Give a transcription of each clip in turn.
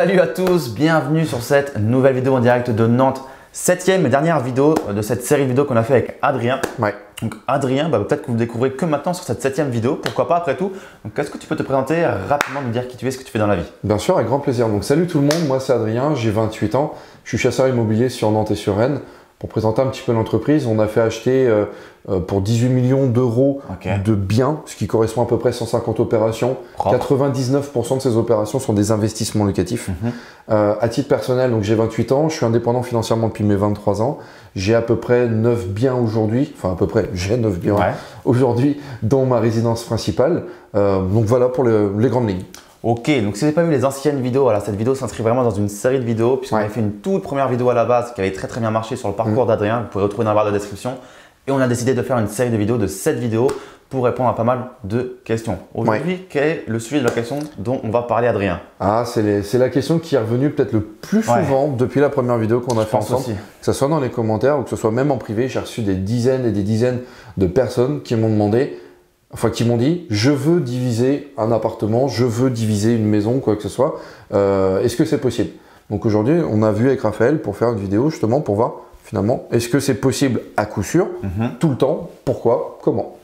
Salut à tous, bienvenue sur cette nouvelle vidéo en direct de Nantes. Septième et dernière vidéo de cette série de vidéos qu'on a fait avec Adrien. Ouais. Donc Adrien, peut-être que vous découvrez que maintenant sur cette septième vidéo, pourquoi pas après tout. Donc est-ce que tu peux te présenter rapidement, nous dire qui tu es, ce que tu fais dans la vie? Bien sûr, avec grand plaisir. Donc salut tout le monde, moi c'est Adrien, j'ai 28 ans, je suis chasseur immobilier sur Nantes et sur Rennes. Pour présenter un petit peu l'entreprise, on a fait acheter pour 18 millions d'euros de biens, ce qui correspond à peu près 150 opérations. Propre. 99% de ces opérations sont des investissements locatifs. À titre personnel, donc j'ai 28 ans, je suis indépendant financièrement depuis mes 23 ans. J'ai à peu près 9 biens aujourd'hui, enfin à peu près, j'ai 9 biens aujourd'hui dans ma résidence principale. Donc voilà pour les grandes lignes. Ok, donc si vous n'avez pas vu les anciennes vidéos, alors cette vidéo s'inscrit vraiment dans une série de vidéos puisqu'on avait fait une toute première vidéo à la base qui avait très bien marché sur le parcours d'Adrien, vous pouvez retrouver dans la barre de description. Et on a décidé de faire une série de vidéos de 7 vidéos pour répondre à pas mal de questions. Aujourd'hui, quel est le sujet de la question dont on va parler, Adrien? Ah, c'est la question qui est revenue peut-être le plus souvent depuis la première vidéo qu'on a fait ensemble. Que ce soit dans les commentaires ou que ce soit même en privé, j'ai reçu des dizaines et des dizaines de personnes qui m'ont demandé, enfin qui m'ont dit, je veux diviser un appartement, je veux diviser une maison, quoi que ce soit. Est-ce que c'est possible? Donc aujourd'hui, on a vu avec Raphaël pour faire une vidéo justement pour voir finalement, est-ce que c'est possible à coup sûr, tout le temps, pourquoi, comment?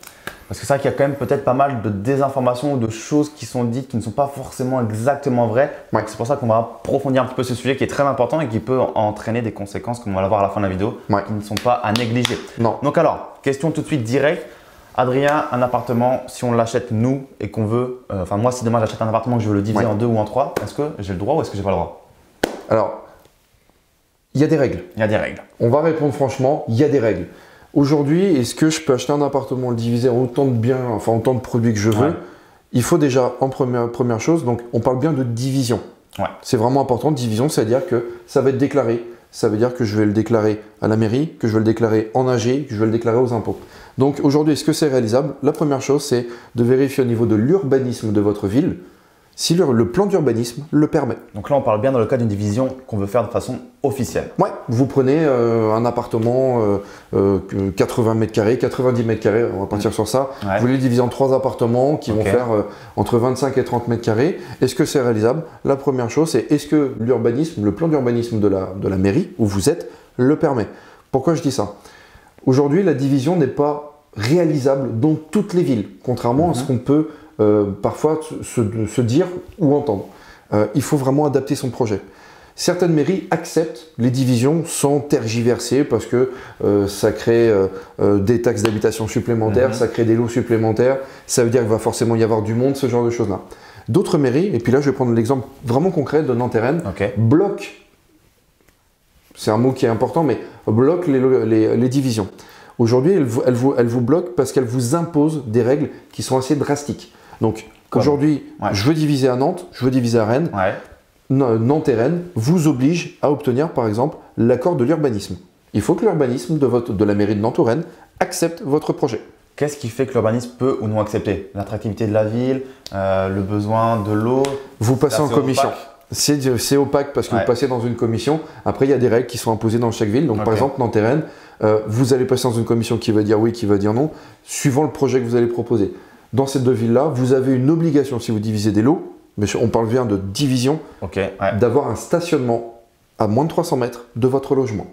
Parce que c'est vrai qu'il y a quand même peut-être pas mal de désinformations ou de choses qui sont dites qui ne sont pas forcément exactement vraies. C'est pour ça qu'on va approfondir un petit peu ce sujet qui est très important et qui peut entraîner des conséquences, comme on va le voir à la fin de la vidéo, qui ne sont pas à négliger. Donc alors, question tout de suite directe. Adrien, un appartement, si on l'achète nous et qu'on veut, enfin moi si demain j'achète un appartement que je veux le diviser en 2 ou en 3, est-ce que j'ai le droit ou est-ce que j'ai pas le droit? Alors, il y a des règles. Il y a des règles. On va répondre franchement, il y a des règles. Aujourd'hui, est-ce que je peux acheter un appartement, le diviser en autant de biens, enfin autant de produits que je veux? Il faut déjà, en première chose, donc on parle bien de division. C'est vraiment important, division, c'est-à-dire que ça va être déclaré. Ça veut dire que je vais le déclarer à la mairie, que je vais le déclarer en AG, que je vais le déclarer aux impôts. Donc aujourd'hui, est-ce que c'est réalisable? La première chose, c'est de vérifier au niveau de l'urbanisme de votre ville si le plan d'urbanisme le permet. Donc là, on parle bien dans le cas d'une division qu'on veut faire de façon officielle. Ouais, vous prenez un appartement 80 mètres carrés, 90 mètres carrés, on va partir sur ça. Vous voulez diviser en 3 appartements qui vont faire entre 25 et 30 mètres carrés. Est-ce que c'est réalisable? La première chose, c'est est-ce que l'urbanisme, le plan d'urbanisme de la mairie où vous êtes, le permet? Pourquoi je dis ça? Aujourd'hui, la division n'est pas réalisable dans toutes les villes, contrairement à ce qu'on peut parfois se dire ou entendre. Il faut vraiment adapter son projet. Certaines mairies acceptent les divisions sans tergiverser parce que ça crée des taxes d'habitation supplémentaires, ça crée des lots supplémentaires, ça veut dire qu'il va forcément y avoir du monde, ce genre de choses-là. D'autres mairies, et puis là je vais prendre l'exemple vraiment concret de Nantes et Rennes, bloquent, c'est un mot qui est important, mais bloquent les divisions. Aujourd'hui, elle vous bloque parce qu'elle vous impose des règles qui sont assez drastiques. Donc aujourd'hui, je veux diviser à Nantes, je veux diviser à Rennes. Nantes et Rennes vous oblige à obtenir par exemple l'accord de l'urbanisme. Il faut que l'urbanisme de la mairie de Nantes ou Rennes accepte votre projet. Qu'est-ce qui fait que l'urbanisme peut ou non accepter? L'attractivité de la ville, le besoin de l'eau? Vous passez en commission. C'est opaque parce que vous passez dans une commission. Après, il y a des règles qui sont imposées dans chaque ville. Donc par exemple, Nantes et Rennes, vous allez passer dans une commission qui va dire oui, qui va dire non, suivant le projet que vous allez proposer. Dans ces deux villes-là, vous avez une obligation, si vous divisez des lots, mais on parle bien de division, d'avoir un stationnement à moins de 300 mètres de votre logement.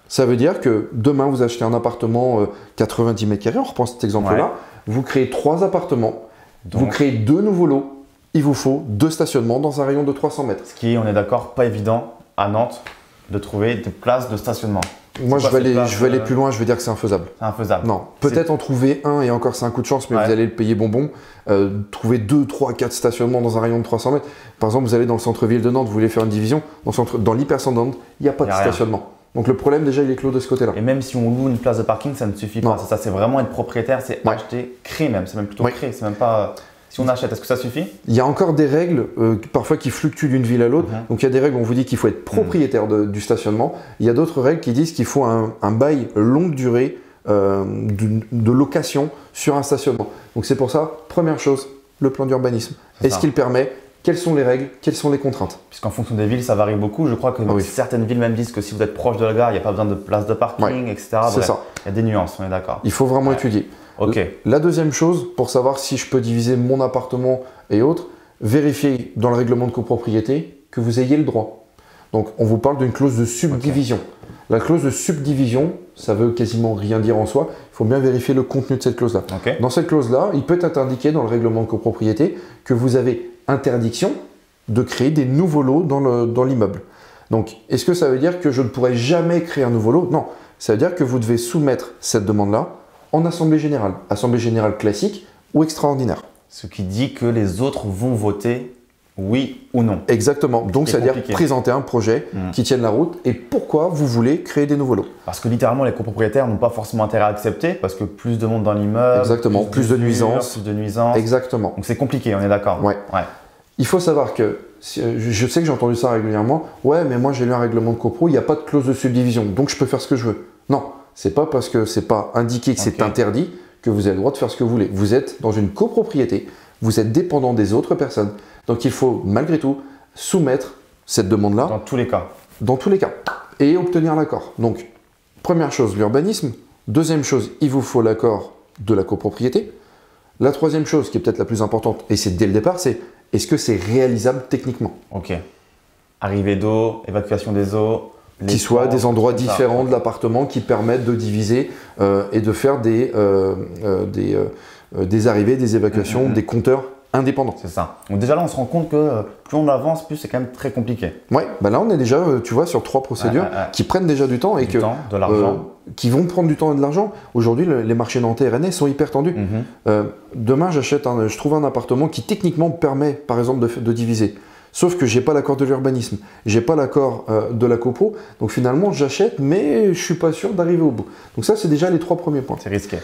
Ça veut dire que demain, vous achetez un appartement 90 mètres carrés, on reprend cet exemple-là, vous créez 3 appartements, vous créez 2 nouveaux lots, il vous faut 2 stationnements dans un rayon de 300 mètres. Ce qui est, on est d'accord, pas évident à Nantes de trouver des places de stationnement. Moi, je vais aller plus loin, je vais dire que c'est infaisable. C'est infaisable. Non, peut-être en trouver un et encore c'est un coup de chance, mais vous allez le payer bonbon. Trouver 2, 3, 4 stationnements dans un rayon de 300 mètres. Par exemple, vous allez dans le centre-ville de Nantes, vous voulez faire une division. Dans l'hypercentre de Nantes, il n'y a pas de stationnement. Donc le problème déjà, il est clos de ce côté-là. Et même si on loue une place de parking, ça ne suffit pas. C'est ça, c'est vraiment être propriétaire, c'est acheter, créer même. C'est même plutôt créer, c'est même pas… Si on achète, est-ce que ça suffit? Il y a encore des règles parfois qui fluctuent d'une ville à l'autre. Donc il y a des règles où on vous dit qu'il faut être propriétaire du stationnement. Il y a d'autres règles qui disent qu'il faut un bail longue durée de location sur un stationnement. Donc c'est pour ça, première chose, le plan d'urbanisme. Est-ce qu'il permet? Quelles sont les règles? Quelles sont les contraintes? Puisqu'en fonction des villes, ça varie beaucoup. Je crois que certaines villes même disent que si vous êtes proche de la gare, il n'y a pas besoin de place de parking, etc. C'est ça. Il y a des nuances, on est d'accord. Il faut vraiment étudier. La deuxième chose, pour savoir si je peux diviser mon appartement et autres, vérifiez dans le règlement de copropriété que vous ayez le droit. Donc, on vous parle d'une clause de subdivision. La clause de subdivision, ça veut quasiment rien dire en soi. Il faut bien vérifier le contenu de cette clause-là. Dans cette clause-là, il peut être indiqué dans le règlement de copropriété que vous avez interdiction de créer des nouveaux lots dans l'immeuble. Donc, est-ce que ça veut dire que je ne pourrai jamais créer un nouveau lot? Non. Ça veut dire que vous devez soumettre cette demande-là en assemblée générale classique ou extraordinaire. Ce qui dit que les autres vont voter oui ou non. Exactement. Donc, ça veut dire présenter un projet qui tienne la route et pourquoi vous voulez créer des nouveaux lots. Parce que littéralement, les copropriétaires n'ont pas forcément intérêt à accepter parce que plus de monde dans l'immeuble. Exactement. Plus de nuisances. Exactement. Donc, c'est compliqué, on est d'accord. Ouais. Il faut savoir que, je sais que j'ai entendu ça régulièrement, ouais, mais moi j'ai lu un règlement de copro, il n'y a pas de clause de subdivision, donc je peux faire ce que je veux. Non, c'est pas parce que c'est pas indiqué que c'est interdit que vous avez le droit de faire ce que vous voulez. Vous êtes dans une copropriété, vous êtes dépendant des autres personnes. Donc il faut malgré tout soumettre cette demande-là. Dans tous les cas. Dans tous les cas. Et obtenir l'accord. Donc, première chose, l'urbanisme. Deuxième chose, il vous faut l'accord de la copropriété. La troisième chose, qui est peut-être la plus importante, et c'est dès le départ, c'est est-ce que c'est réalisable techniquement? Ok. Arrivée d'eau, évacuation des eaux. Qui soient des endroits différents de l'appartement qui permettent de diviser et de faire des arrivées, des évacuations, des compteurs indépendants. C'est ça. Donc déjà là, on se rend compte que plus on avance, plus c'est quand même très compliqué. Ouais, bah là on est déjà, tu vois, sur 3 procédures qui prennent déjà du temps et de l'argent. Qui vont prendre du temps et de l'argent. Aujourd'hui, les marchés nantais et rennais sont hyper tendus. Demain, je trouve un appartement qui techniquement permet, par exemple, de diviser. Sauf que j'ai pas l'accord de l'urbanisme, j'ai pas l'accord de la copro, donc finalement j'achète, mais je suis pas sûr d'arriver au bout. Donc ça, c'est déjà les 3 premiers points. C'est risqué.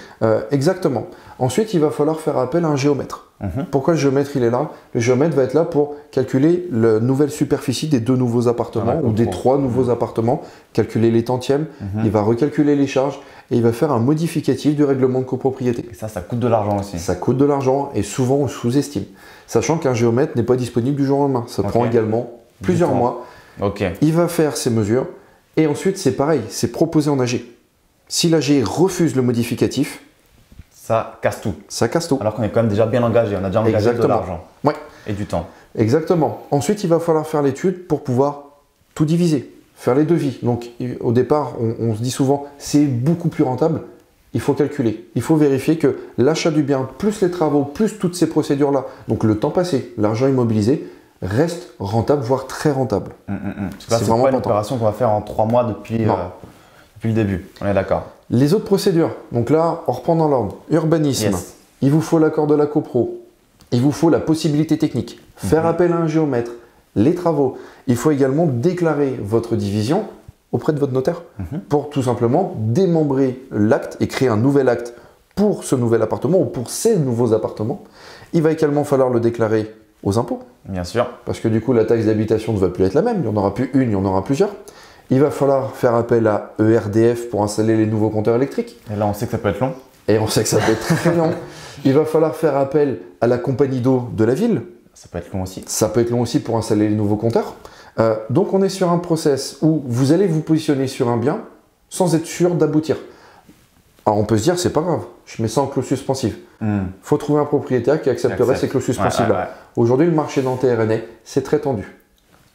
Exactement. Ensuite, il va falloir faire appel à un géomètre. Pourquoi le géomètre il est là? Le géomètre va être là pour calculer la nouvelle superficie des 2 nouveaux appartements ou des 3 nouveaux appartements, calculer les tantièmes, il va recalculer les charges et il va faire un modificatif du règlement de copropriété. Et ça coûte de l'argent aussi. Ça coûte de l'argent et souvent on sous-estime. Sachant qu'un géomètre n'est pas disponible du jour au lendemain. Ça prend également plusieurs mois. Il va faire ses mesures et ensuite c'est pareil, c'est proposé en AG. Si l'AG refuse le modificatif, ça casse tout. Ça casse tout. Alors qu'on est quand même déjà bien engagé, on a déjà engagé de l'argent et du temps. Exactement. Ensuite, il va falloir faire l'étude pour pouvoir tout diviser, faire les devis. Donc au départ, on se dit souvent, c'est beaucoup plus rentable. Il faut calculer. Il faut vérifier que l'achat du bien, plus les travaux, plus toutes ces procédures-là, donc le temps passé, l'argent immobilisé, reste rentable, voire très rentable. C'est vraiment une opération qu'on va faire en 3 mois depuis le début. On est d'accord. Les autres procédures, donc là, on reprend dans l'ordre. Urbanisme, il vous faut l'accord de la copro, il vous faut la possibilité technique, faire appel à un géomètre, les travaux. Il faut également déclarer votre division auprès de votre notaire pour tout simplement démembrer l'acte et créer un nouvel acte pour ce nouvel appartement ou pour ces nouveaux appartements. Il va également falloir le déclarer aux impôts. Bien sûr. Parce que du coup, la taxe d'habitation ne va plus être la même. Il n'y en aura plus une, il y en aura plusieurs. Il va falloir faire appel à ERDF pour installer les nouveaux compteurs électriques. Et là, on sait que ça peut être long. Et on sait que ça peut être très long. Il va falloir faire appel à la compagnie d'eau de la ville. Ça peut être long aussi. Ça peut être long aussi pour installer les nouveaux compteurs. Donc on est sur un process où vous allez vous positionner sur un bien sans être sûr d'aboutir. Alors on peut se dire, c'est pas grave, je mets ça en clause suspensive. Faut trouver un propriétaire qui accepterait ces clauses suspensives-là. Aujourd'hui, le marché nantais et rennais, c'est très tendu.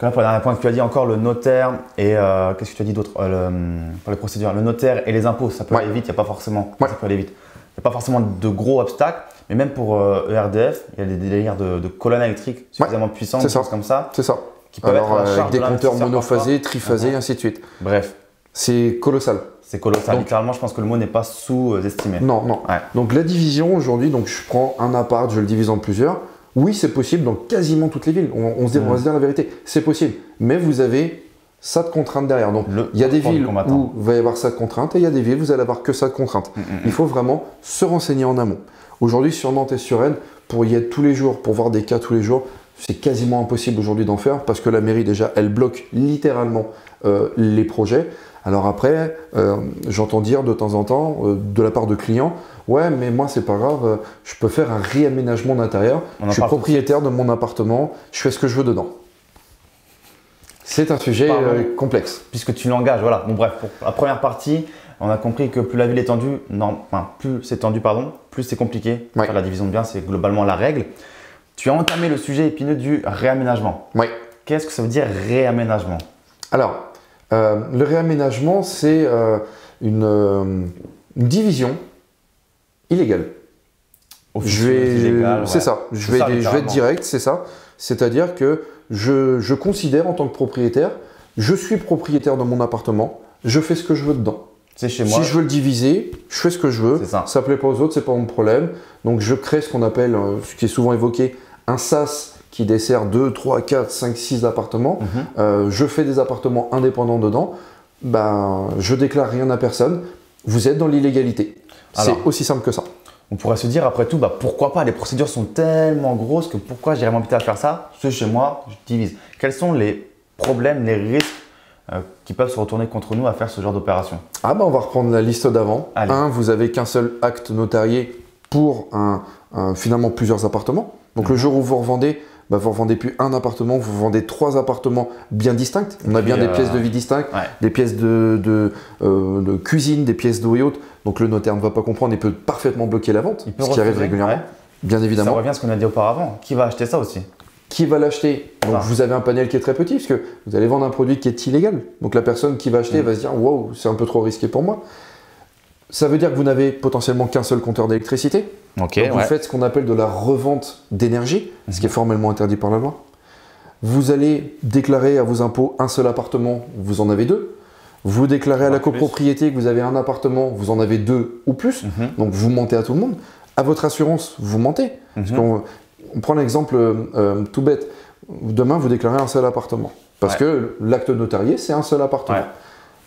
Là, pour le dernier point que tu as dit encore, le notaire et qu'est-ce que tu as dit d'autre pour les procédures, le notaire et les impôts, ça peut aller vite, il n'y a pas forcément, ça peut aller vite. Il n'y a pas forcément de gros obstacles, mais même pour ERDF, il y a des délires de colonnes électriques suffisamment puissantes, des choses comme ça. C'est ça. Qui peuvent être avec des compteurs monophasés, triphasés, ainsi de suite. Bref. C'est colossal. C'est colossal. Donc, littéralement, je pense que le mot n'est pas sous-estimé. Non. Donc la division aujourd'hui, donc je prends un appart, je le divise en plusieurs. Oui, c'est possible dans quasiment toutes les villes. On va se dire la vérité, c'est possible. Mais vous avez ça de contraintes derrière. Donc il y a des villes où il va y avoir ça de contraintes et il y a des villes où vous allez avoir que ça de contraintes. Il faut vraiment se renseigner en amont. Aujourd'hui, sur Nantes et sur Rennes, pour y être tous les jours, pour voir des cas tous les jours, c'est quasiment impossible aujourd'hui d'en faire parce que la mairie déjà, elle bloque littéralement les projets. Alors après, j'entends dire de temps en temps, de la part de clients, ouais, mais moi c'est pas grave, je peux faire un réaménagement d'intérieur, je suis propriétaire de mon appartement, je fais ce que je veux dedans. C'est un sujet complexe. Puisque tu l'engages, voilà. Bon bref, pour la première partie, on a compris que plus la ville est tendue, plus c'est tendu, plus c'est compliqué. Faire la division de biens, c'est globalement la règle. Tu as entamé le sujet épineux du réaménagement. Oui. Qu'est-ce que ça veut dire réaménagement? Alors, le réaménagement, c'est une division illégale. C'est ça. Je vais être direct, c'est ça. C'est-à-dire que je considère en tant que propriétaire, je suis propriétaire de mon appartement, je fais ce que je veux dedans. C'est chez moi. Si je veux le diviser, je fais ce que je veux. Ça plaît pas aux autres, c'est pas mon problème. Donc je crée ce qu'on appelle, ce qui est souvent évoqué, un SAS qui dessert 2, 3, 4, 5, 6 appartements. Je fais des appartements indépendants dedans. Ben, je déclare rien à personne. Vous êtes dans l'illégalité. C'est aussi simple que ça. On pourrait se dire après tout, bah, pourquoi pas? Les procédures sont tellement grosses que pourquoi j'irais m'embêter à faire ça? C'est chez moi, je divise. Quels sont les problèmes, les risques qui peuvent se retourner contre nous à faire ce genre d'opération? Ah bah on va reprendre la liste d'avant. Vous n'avez qu'un seul acte notarié pour finalement plusieurs appartements. Donc le jour où vous revendez, bah, vous ne revendez plus un appartement, vous vendez 3 appartements bien distincts. On a bien des pièces de vie distinctes, des pièces de cuisine, des pièces d'eau et autres. Donc le notaire ne va pas comprendre et peut parfaitement bloquer la vente, ce qui arrive régulièrement, bien évidemment. Ça revient à ce qu'on a dit auparavant. Qui va acheter ça aussi? Qui va l'acheter? Donc vous avez un panel qui est très petit, parce que vous allez vendre un produit qui est illégal. Donc la personne qui va acheter va se dire « Wow, c'est un peu trop risqué pour moi ». Ça veut dire que vous n'avez potentiellement qu'un seul compteur d'électricité. Donc vous faites ce qu'on appelle de la revente d'énergie, ce qui est formellement interdit par la loi. Vous allez déclarer à vos impôts un seul appartement, vous en avez 2. Vous déclarez à la copropriété que vous avez un appartement, vous en avez 2 ou plus. Donc vous mentez à tout le monde. À votre assurance, vous mentez. Parce on prend l'exemple tout bête. Demain, vous déclarez un seul appartement. Parce que l'acte notarié, c'est un seul appartement.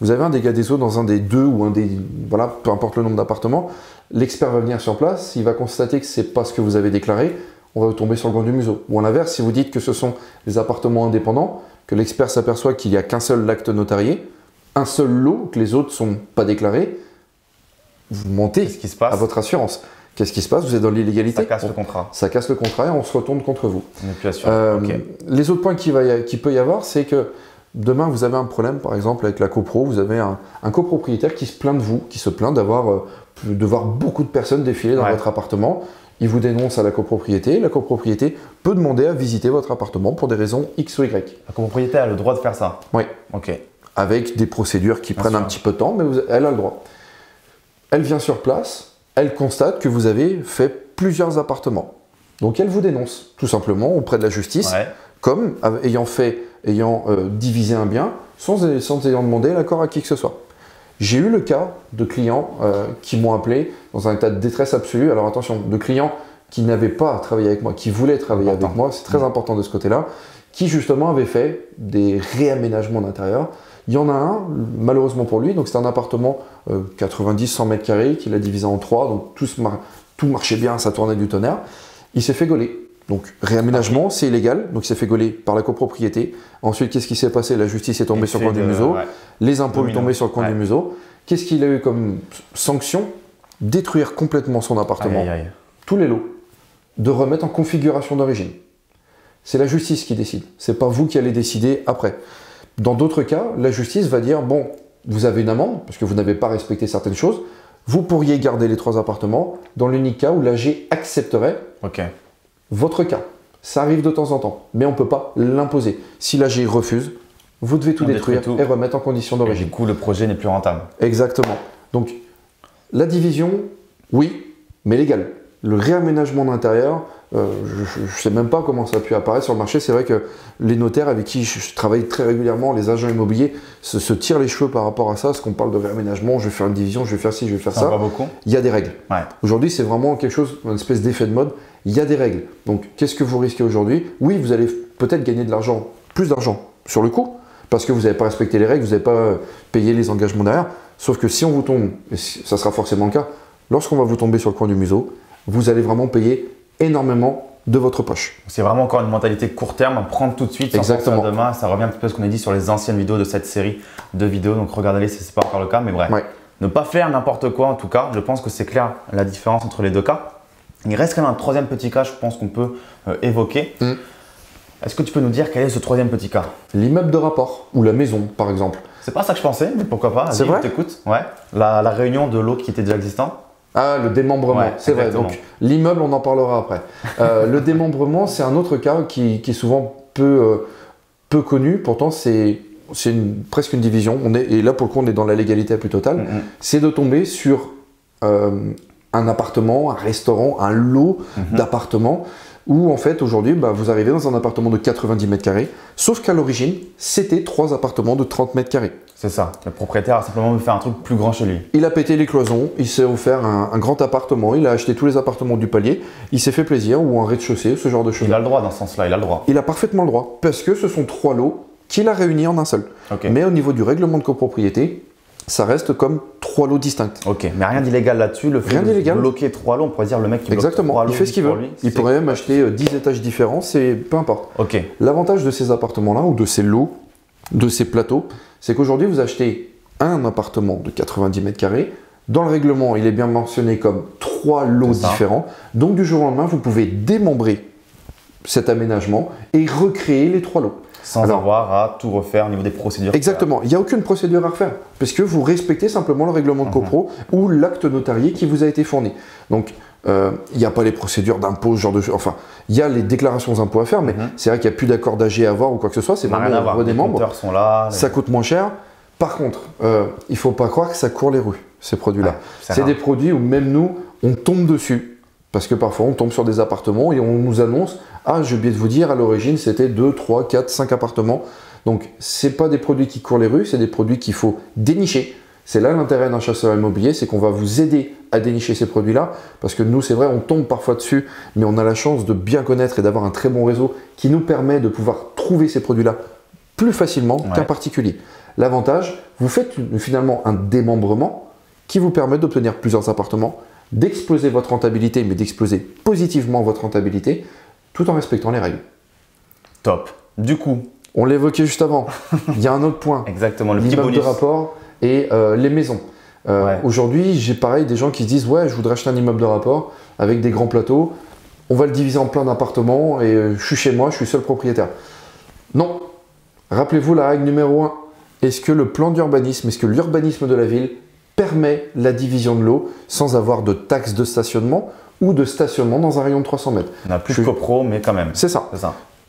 Vous avez un dégât des eaux dans un des 2 ou un des... Voilà, peu importe le nombre d'appartements. L'expert va venir sur place, il va constater que ce n'est pas ce que vous avez déclaré, on va vous tomber sur le coin du museau. Ou à l'inverse, si vous dites que ce sont des appartements indépendants, que l'expert s'aperçoit qu'il n'y a qu'un seul acte notarié, un seul lot, que les autres ne sont pas déclarés, vous mentez à votre assurance. Qu'est-ce qui se passe? Vous êtes dans l'illégalité. Ça casse le contrat. Ça casse le contrat et on se retourne contre vous. On n'est plus assuré. Les autres points qu'il peut y avoir, c'est que demain, vous avez un problème, par exemple, avec la copro, vous avez un copropriétaire qui se plaint de vous, qui se plaint de voir beaucoup de personnes défiler dans votre appartement. Il vous dénonce à la copropriété peut demander à visiter votre appartement pour des raisons X ou Y. La copropriété a le droit de faire ça? Oui. Ok. Avec des procédures qui prennent un petit peu de temps, mais elle a le droit. Elle vient sur place, elle constate que vous avez fait plusieurs appartements. Donc elle vous dénonce, tout simplement, auprès de la justice, comme ayant divisé un bien sans ayant demandé l'accord à qui que ce soit. J'ai eu le cas de clients qui m'ont appelé dans un état de détresse absolue. Alors attention, de clients qui n'avaient pas travaillé avec moi, qui voulaient travailler avec moi, c'est très important de ce côté-là, qui justement avaient fait des réaménagements d'intérieur. Il y en a un, malheureusement pour lui, donc c'est un appartement 90-100 mètres carrés qu'il a divisé en 3, donc tout marchait bien, ça tournait du tonnerre. Il s'est fait gauler. Donc réaménagement, c'est illégal, donc il s'est fait gauler par la copropriété. Ensuite, qu'est-ce qui s'est passé? La justice est tombée sur le coin du museau, les impôts sont tombés sur le coin du museau. Qu'est-ce qu'il a eu comme sanction? Détruire complètement son appartement, tous les lots, de remettre en configuration d'origine. C'est la justice qui décide, c'est pas vous qui allez décider après. Dans d'autres cas, la justice va dire, bon, vous avez une amende, parce que vous n'avez pas respecté certaines choses, vous pourriez garder les 3 appartements, dans l'unique cas où l'AG accepterait votre cas. Ça arrive de temps en temps, mais on ne peut pas l'imposer. Si l'AG refuse, vous devez tout détruire et remettre en condition d'origine. Du coup, le projet n'est plus rentable. Exactement. Donc, la division, oui, mais légale. Le réaménagement d'intérieur, je ne sais même pas comment ça a pu apparaître sur le marché. C'est vrai que les notaires avec qui je travaille très régulièrement, les agents immobiliers, se tirent les cheveux par rapport à ça, parce qu'on parle de réaménagement, je vais faire une division, je vais faire ci, je vais faire ça. Il y a des règles. Aujourd'hui, c'est vraiment quelque chose, une espèce d'effet de mode. Il y a des règles. Donc, qu'est-ce que vous risquez aujourd'hui? Oui, vous allez peut-être gagner de l'argent, plus d'argent sur le coup, parce que vous n'avez pas respecté les règles, vous n'avez pas payé les engagements derrière. Sauf que si on vous tombe, et ça sera forcément le cas, lorsqu'on va vous tomber sur le coin du museau, vous allez vraiment payer énormément de votre poche. C'est vraiment encore une mentalité court terme, à prendre tout de suite, sans penser à demain. Ça revient un petit peu à ce qu'on a dit sur les anciennes vidéos de cette série de vidéos. Donc regardez-les si ce n'est pas encore le cas, mais bref. Ne pas faire n'importe quoi en tout cas. Je pense que c'est clair la différence entre les deux cas. Il reste quand même un troisième petit cas, je pense qu'on peut évoquer. Est-ce que tu peux nous dire quel est ce troisième petit cas? L'immeuble de rapport ou la maison, par exemple. C'est pas ça que je pensais, mais pourquoi pas? C'est vrai? T'écoute. Ouais. La réunion de l'autre qui était déjà existant. Ah, le démembrement, ouais, c'est vrai. Donc l'immeuble, on en parlera après. Le démembrement, c'est un autre cas qui est souvent peu connu. Pourtant, c'est presque une division. Et là, pour le coup, on est dans la légalité la plus totale. C'est de tomber sur un appartement, un restaurant, un lot d'appartements où en fait aujourd'hui vous arrivez dans un appartement de 90 mètres carrés, sauf qu'à l'origine c'était 3 appartements de 30 mètres carrés. C'est ça, le propriétaire a simplement fait un truc plus grand chez lui. Il a pété les cloisons, il s'est offert un grand appartement, il a acheté tous les appartements du palier, il s'est fait plaisir, ou un rez-de-chaussée, ce genre de choses. Il a le droit dans ce sens-là, il a le droit. Il a parfaitement le droit, parce que ce sont 3 lots qu'il a réunis en un seul. Okay. Mais au niveau du règlement de copropriété, ça reste comme 3 lots distincts. Ok, mais rien d'illégal là-dessus. Le fait de bloquer 3 lots, on pourrait dire le mec qui bloque 3 lots. Il fait ce qu'il veut. Il pourrait même acheter 10 étages différents, peu importe. Ok. L'avantage de ces appartements-là, ou de ces lots, de ces plateaux, c'est qu'aujourd'hui, vous achetez un appartement de 90 mètres carrés. Dans le règlement, il est bien mentionné comme 3 lots différents. Donc, du jour au lendemain, vous pouvez démembrer cet aménagement et recréer les 3 lots. Sans avoir à tout refaire au niveau des procédures. Exactement, il n'y a aucune procédure à refaire, puisque vous respectez simplement le règlement de copro ou l'acte notarié qui vous a été fourni. Donc, il n'y a pas les procédures d'impôt, ce genre de choses. Enfin, il y a les déclarations d'impôt à faire, mais c'est vrai qu'il n'y a plus d'accord d'AG à avoir ou quoi que ce soit. C'est vraiment des membres. Sont là, ça coûte moins cher. Par contre, il ne faut pas croire que ça court les rues, ces produits-là. C'est des produits où même nous, on tombe dessus. Parce que parfois, on tombe sur des appartements et on nous annonce « Ah, j'ai oublié de vous dire, à l'origine, c'était 2, 3, 4, 5 appartements. » Donc, ce n'est pas des produits qui courent les rues, c'est des produits qu'il faut dénicher. C'est là l'intérêt d'un chasseur immobilier, c'est qu'on va vous aider à dénicher ces produits-là. Parce que nous, c'est vrai, on tombe parfois dessus, mais on a la chance de bien connaître et d'avoir un très bon réseau qui nous permet de pouvoir trouver ces produits-là plus facilement qu'un particulier. L'avantage, vous faites finalement un démembrement qui vous permet d'obtenir plusieurs appartements, d'exploser votre rentabilité, mais d'exploser positivement votre rentabilité, tout en respectant les règles. Top. Du coup, on l'évoquait juste avant, il y a un autre point. Exactement, le petit l'immeuble bonus de rapport et les maisons. Aujourd'hui, j'ai pareil des gens qui se disent « Ouais, je voudrais acheter un immeuble de rapport avec des grands plateaux, on va le diviser en plein d'appartements et je suis chez moi, je suis seul propriétaire. » Non. Rappelez-vous la règle numéro 1. Est-ce que le plan d'urbanisme, est-ce que l'urbanisme de la ville permet la division de l'eau sans avoir de taxe de stationnement ou de stationnement dans un rayon de 300 mètres. On n'a plus de copro, mais quand même. C'est ça.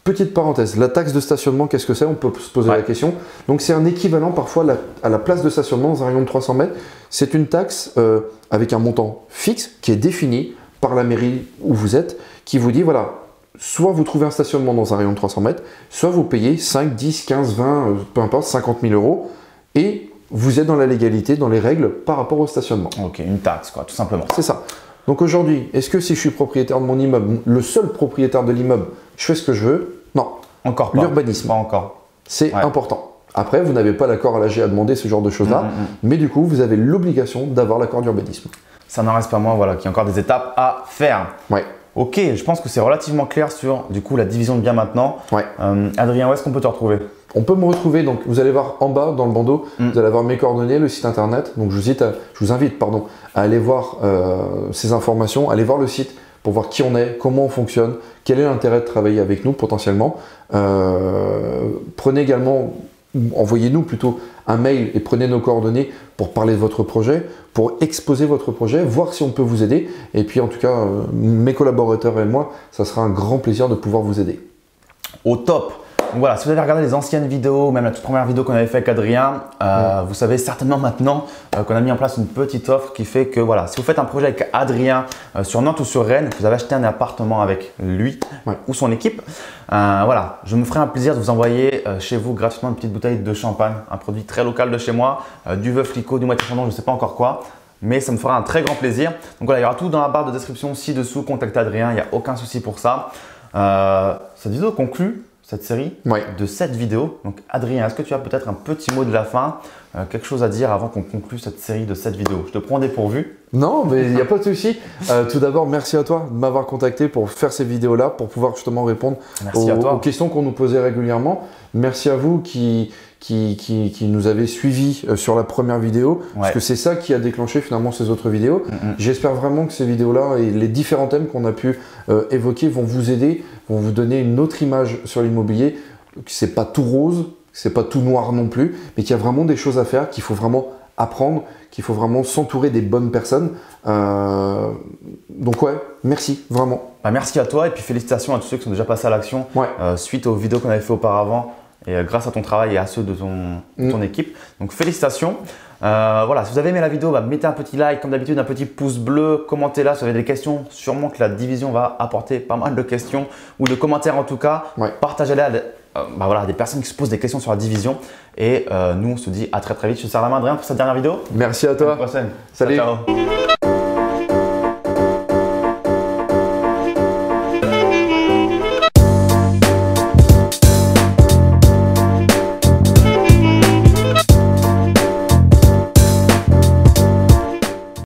Petite parenthèse, la taxe de stationnement, qu'est-ce que c'est? On peut se poser la question. Donc c'est un équivalent parfois à la place de stationnement dans un rayon de 300 mètres. C'est une taxe avec un montant fixe qui est défini par la mairie où vous êtes, qui vous dit voilà, soit vous trouvez un stationnement dans un rayon de 300 mètres, soit vous payez 5, 10, 15, 20, peu importe, 50 000 euros et vous êtes dans la légalité, dans les règles par rapport au stationnement. Ok, une taxe quoi, tout simplement. C'est ça. Donc aujourd'hui, est-ce que si je suis propriétaire de mon immeuble, le seul propriétaire de l'immeuble, je fais ce que je veux? Non. Encore pas. L'urbanisme. Pas encore. C'est important. Après, vous n'avez pas l'accord à l'AG à demander ce genre de choses-là, mais du coup, vous avez l'obligation d'avoir l'accord d'urbanisme. Ça n'en reste pas moins, voilà, qu'il y a encore des étapes à faire. Ouais. Ok, je pense que c'est relativement clair sur du coup la division de biens maintenant. Ouais. Adrien, où est-ce qu'on peut te retrouver? On peut me retrouver, donc vous allez voir en bas dans le bandeau, vous allez avoir mes coordonnées, le site internet. Donc je vous invite à aller voir ces informations, aller voir le site pour voir qui on est, comment on fonctionne, quel est l'intérêt de travailler avec nous potentiellement. Prenez également, envoyez-nous plutôt un mail et prenez nos coordonnées pour parler de votre projet, pour exposer votre projet, voir si on peut vous aider. Et puis en tout cas, mes collaborateurs et moi, ça sera un grand plaisir de pouvoir vous aider. Au top! Donc voilà, si vous avez regardé les anciennes vidéos, même la toute première vidéo qu'on avait fait avec Adrien, vous savez certainement maintenant qu'on a mis en place une petite offre qui fait que voilà, si vous faites un projet avec Adrien sur Nantes ou sur Rennes, vous avez acheté un appartement avec lui ou son équipe, voilà, je me ferai un plaisir de vous envoyer chez vous gratuitement une petite bouteille de champagne, un produit très local de chez moi, du Veuve Clicquot, du Moët & Chandon, je ne sais pas encore quoi. Mais ça me fera un très grand plaisir. Donc voilà, il y aura tout dans la barre de description ci-dessous. Contactez Adrien, il n'y a aucun souci pour ça. Cette vidéo conclut cette série de 7 vidéos. Donc Adrien, est-ce que tu as peut-être un petit mot de la fin, quelque chose à dire avant qu'on conclue cette série de 7 vidéos? Je te prends dépourvu. Non, mais il n'y a pas de souci. Tout d'abord, merci à toi de m'avoir contacté pour faire ces vidéos-là, pour pouvoir justement répondre aux questions qu'on nous posait régulièrement. Merci à vous qui nous avez suivis sur la première vidéo, parce que c'est ça qui a déclenché finalement ces autres vidéos. J'espère vraiment que ces vidéos-là et les différents thèmes qu'on a pu évoquer vont vous aider, vont vous donner une autre image sur l'immobilier, que c'est pas tout rose, c'est pas tout noir non plus, mais qu'il y a vraiment des choses à faire, qu'il faut vraiment apprendre, qu'il faut vraiment s'entourer des bonnes personnes. Donc ouais, merci, vraiment. Bah, merci à toi et puis félicitations à tous ceux qui sont déjà passés à l'action suite aux vidéos qu'on avait fait auparavant et grâce à ton travail et à ceux de ton équipe. Donc félicitations. Voilà, si vous avez aimé la vidéo, mettez un petit like, comme d'habitude un petit pouce bleu, commentez-la si vous avez des questions. Sûrement que la division va apporter pas mal de questions ou de commentaires en tout cas. Partagez-les à des personnes qui se posent des questions sur la division. Et nous, on se dit à très vite. Je te serre la main, Adrien, pour cette dernière vidéo. Merci à toi. À la prochaine. Salut. Ciao.